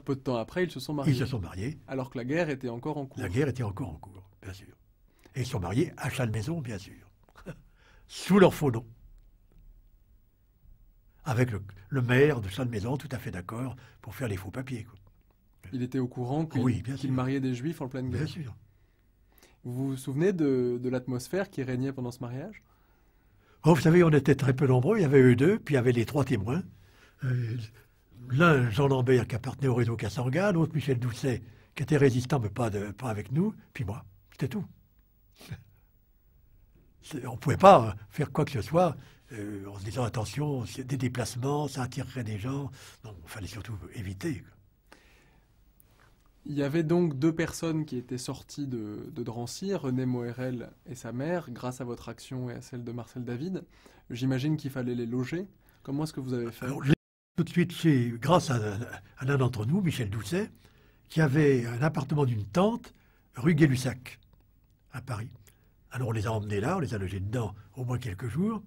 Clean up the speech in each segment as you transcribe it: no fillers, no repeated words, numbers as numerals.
Peu de temps après, ils se sont mariés. Ils se sont mariés. Alors que la guerre était encore en cours. La guerre était encore en cours, bien sûr. Et ils sont mariés à Chalmaison, bien sûr. Sous leur faux nom. Avec le maire de Chalmaison, tout à fait d'accord, pour faire les faux papiers, quoi. Il était au courant Oui, qu'il mariait des juifs en pleine guerre. Bien sûr. Vous vous souvenez de l'atmosphère qui régnait pendant ce mariage? Oh, vous savez, on était très peu nombreux. Il y avait eux deux, puis il y avait les trois témoins. L'un, Jean Lambert, qui appartenait au réseau Kassanga, l'autre, Michel Doucet, qui était résistant, mais pas avec nous, puis moi. C'était tout. On ne pouvait pas faire quoi que ce soit en se disant, attention, des déplacements, ça attirerait des gens. Non, il fallait surtout éviter. Il y avait donc deux personnes qui étaient sorties de Drancy, René Moërel et sa mère, grâce à votre action et à celle de Marcel David. J'imagine qu'il fallait les loger. Comment est-ce que vous avez fait? Alors, tout de suite, grâce à l'un d'entre nous, Michel Doucet, qui avait un appartement d'une tante rue Gay-Lussac, à Paris. Alors on les a emmenés là, on les a logés dedans au moins quelques jours.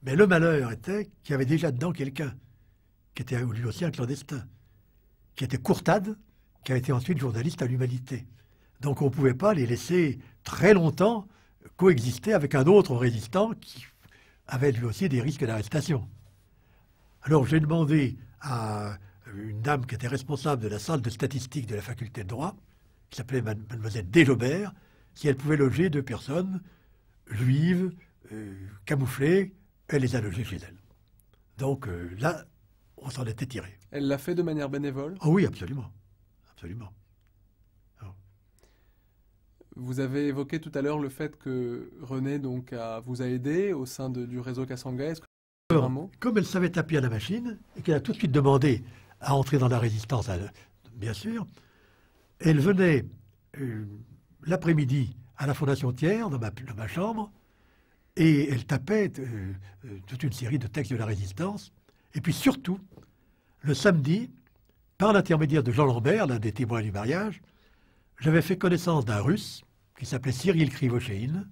Mais le malheur était qu'il y avait déjà dedans quelqu'un, qui était lui aussi un clandestin, qui était Courtade, qui a été ensuite journaliste à l'Humanité. Donc on ne pouvait pas les laisser très longtemps coexister avec un autre résistant qui avait lui aussi des risques d'arrestation. Alors j'ai demandé à une dame qui était responsable de la salle de statistique de la faculté de droit, qui s'appelait mademoiselle Desjobert, si elle pouvait loger deux personnes juives, camouflées. Elle les a logées chez elle. Donc là, on s'en était tiré. Elle l'a fait de manière bénévole? Oh oui, absolument. Absolument. Oh. Vous avez évoqué tout à l'heure le fait que René vous a aidé au sein du réseau Kassanga. Est-ce que vous pouvez dire un mot? Comme elle savait taper à la machine, et qu'elle a tout de suite demandé à entrer dans la résistance, bien sûr, elle venait l'après-midi à la Fondation Thiers, dans ma chambre, et elle tapait toute une série de textes de la résistance. Et puis surtout, le samedi, par l'intermédiaire de Jean Lambert, l'un des témoins du mariage, j'avais fait connaissance d'un Russe qui s'appelait Cyril Krivosheïn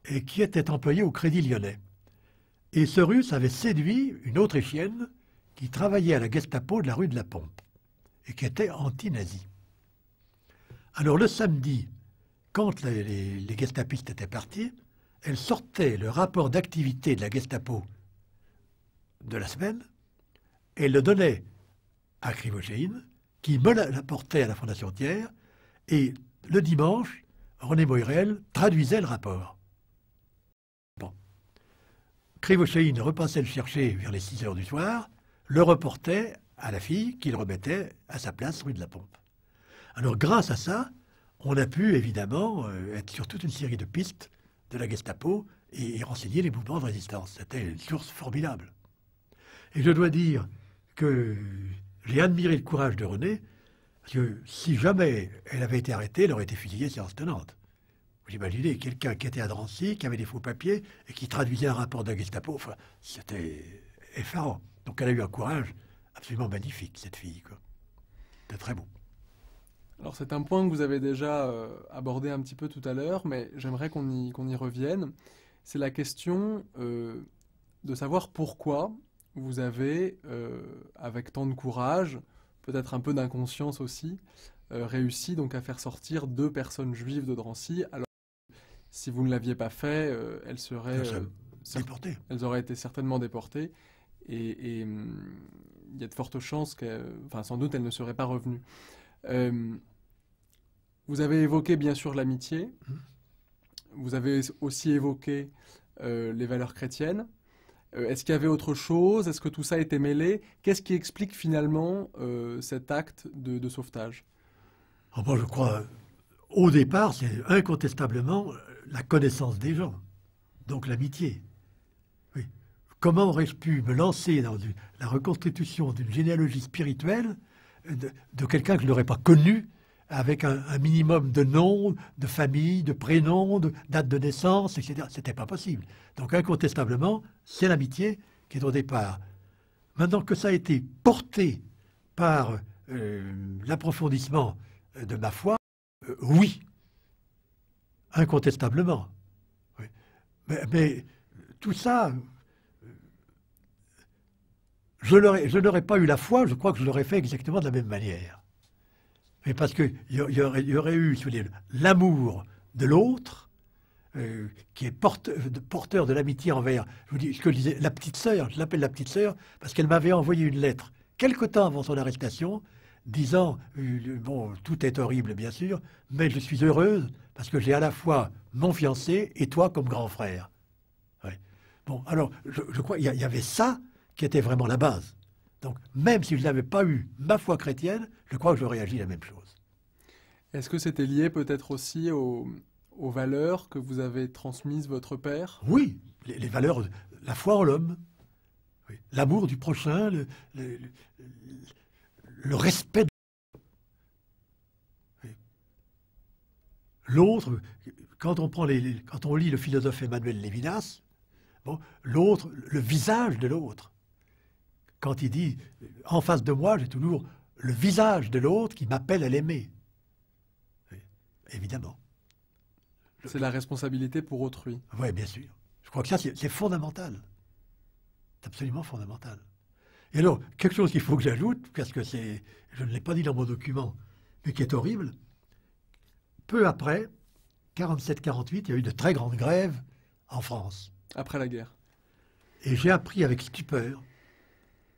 et qui était employé au Crédit Lyonnais. Et ce Russe avait séduit une Autrichienne qui travaillait à la Gestapo de la rue de la Pompe et qui était anti-nazi. Alors le samedi, quand les gestapistes étaient partis, elle sortait le rapport d'activité de la Gestapo de la semaine et le donnait à Krivosheïn, qui me l'apportait à la Fondation Thiers, et le dimanche, René Moërel traduisait le rapport. Bon. Krivosheïn repassait le chercher vers les 6 heures du soir, le reportait à la fille qui le remettait à sa place rue de la Pompe. Alors grâce à ça, on a pu évidemment être sur toute une série de pistes de la Gestapo et renseigner les mouvements de résistance. C'était une source formidable. Et je dois dire que j'ai admiré le courage de René, parce que si jamais elle avait été arrêtée, elle aurait été fusillée séance tenante. Vous imaginez, quelqu'un qui était à Drancy, qui avait des faux papiers, et qui traduisait un rapport de la Gestapo, enfin, c'était effarant. Donc elle a eu un courage absolument magnifique, cette fille, quoi. C'était très beau. Alors c'est un point que vous avez déjà abordé un petit peu tout à l'heure, mais j'aimerais qu'on y revienne. C'est la question de savoir pourquoi vous avez, avec tant de courage, peut-être un peu d'inconscience aussi, réussi donc à faire sortir deux personnes juives de Drancy. Alors si vous ne l'aviez pas fait, Déportées. Elles auraient été certainement déportées. Et il y a de fortes chances sans doute, elles ne seraient pas revenues. Vous avez évoqué bien sûr l'amitié. Vous avez aussi évoqué les valeurs chrétiennes. Est-ce qu'il y avait autre chose? Est-ce que tout ça était mêlé? Qu'est-ce qui explique finalement cet acte de sauvetage? Moi, je crois, au départ, c'est incontestablement la connaissance des gens, donc l'amitié. Oui. Comment aurais-je pu me lancer dans la reconstitution d'une généalogie spirituelle de quelqu'un que je n'aurais pas connu, avec un minimum de nom, de famille, de prénom, de date de naissance, etc. C'était pas possible. Donc incontestablement, c'est l'amitié qui est au départ. Maintenant que ça a été porté par l'approfondissement de ma foi, oui, incontestablement. Oui. Mais tout ça, je n'aurais pas eu la foi, je crois que je l'aurais fait exactement de la même manière. Mais parce qu'il y aurait eu, si vous voulez, l'amour de l'autre, qui est porteur de l'amitié envers, je vous dis, ce que je disais, la petite sœur, je l'appelle la petite sœur, parce qu'elle m'avait envoyé une lettre, quelque temps avant son arrestation, disant, bon, tout est horrible, bien sûr, mais je suis heureuse, parce que j'ai à la fois mon fiancé et toi comme grand frère. Ouais. Bon, alors, je crois qu'il y avait ça qui était vraiment la base. Donc, même si je n'avais pas eu ma foi chrétienne, je crois que j'aurais agi la même chose. Est-ce que c'était lié peut-être aussi aux valeurs que vous avez transmises votre père? Oui, les valeurs, la foi en l'homme, oui, l'amour du prochain, le respect de l'autre. Quand on lit le philosophe Emmanuel Lévinas, bon, l'autre, le visage de l'autre. Quand il dit, en face de moi, j'ai toujours le visage de l'autre qui m'appelle à l'aimer. Oui, évidemment. C'est la responsabilité pour autrui. Oui, bien sûr. Je crois que ça, c'est fondamental. C'est absolument fondamental. Et alors, quelque chose qu'il faut que j'ajoute, parce que je ne l'ai pas dit dans mon document, mais qui est horrible, peu après, 47-48, il y a eu de très grandes grèves en France. Après la guerre. Et j'ai appris avec stupeur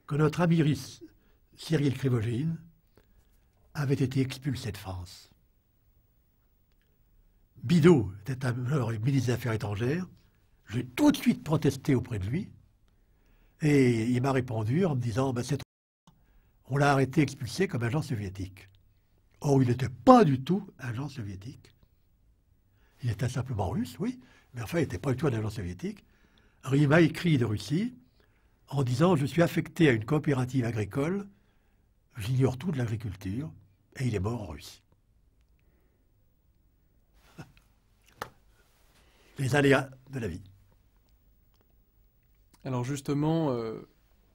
que notre ami Cyril Krivogine avait été expulsé de France. Bidault était alors ministre des Affaires étrangères. J'ai tout de suite protesté auprès de lui. Et il m'a répondu en me disant, ben, on l'a arrêté, expulsé comme agent soviétique. Or, il n'était pas du tout agent soviétique. Il était simplement russe, oui, mais enfin, il n'était pas du tout un agent soviétique. Alors, il m'a écrit de Russie en disant, je suis affecté à une coopérative agricole, j'ignore tout de l'agriculture, et il est mort en Russie. Les aléas de la vie. Alors justement,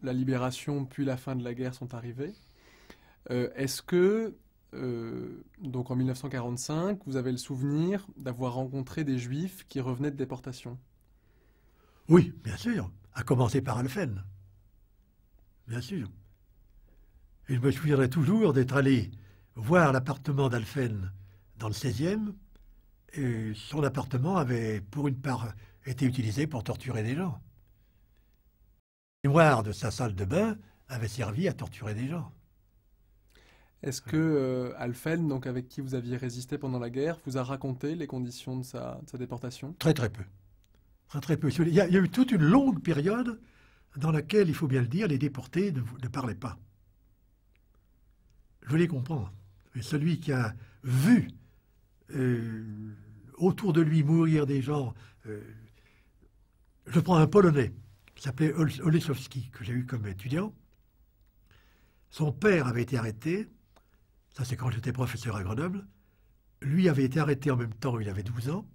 la libération puis la fin de la guerre sont arrivées. Est-ce que, donc en 1945, vous avez le souvenir d'avoir rencontré des Juifs qui revenaient de déportation? Oui, bien sûr, à commencer par Alphen. Bien sûr. Et je me souviendrai toujours d'être allé voir l'appartement d'Alphen dans le 16e, et son appartement avait, pour une part, été utilisé pour torturer des gens. La mémoire de sa salle de bain avait servi à torturer des gens. Est-ce que Alphen, donc avec qui vous aviez résisté pendant la guerre, vous a raconté les conditions de sa déportation? Très très peu. Très très peu. Il y a eu toute une longue période dans laquelle, il faut bien le dire, les déportés ne parlaient pas. Je les comprends. Mais celui qui a vu autour de lui mourir des gens, je prends un Polonais qui s'appelait Oleszowski, que j'ai eu comme étudiant. Son père avait été arrêté, ça c'est quand j'étais professeur à Grenoble. Lui avait été arrêté en même temps, il avait 12 ans,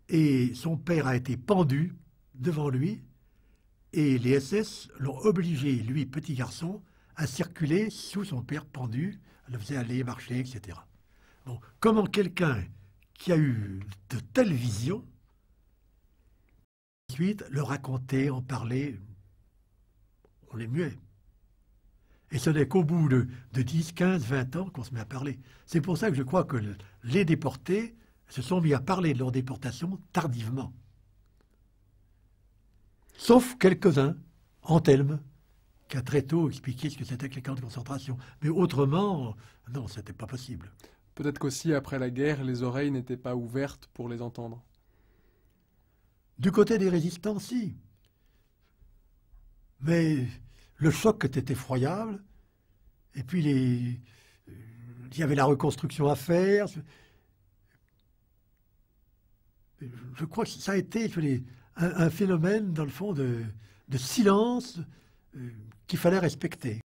et son père a été pendu devant lui, et les SS l'ont obligé, lui, petit garçon, à circuler sous son père pendu, le faisait aller, marcher, etc. Bon, comment quelqu'un qui a eu de telles visions, ensuite le raconter, en parler, on est muet. Et ce n'est qu'au bout de 10, 15, 20 ans qu'on se met à parler. C'est pour ça que je crois que les déportés se sont mis à parler de leur déportation tardivement. Sauf quelques-uns, Anthelme, qui a très tôt expliqué ce que c'était que les camps de concentration. Mais autrement, non, ce n'était pas possible. Peut-être qu'aussi, après la guerre, les oreilles n'étaient pas ouvertes pour les entendre. Du côté des résistants, si. Mais le choc était effroyable. Et puis, il y avait la reconstruction à faire. Je crois que ça a été un phénomène, dans le fond, de silence qu'il fallait respecter.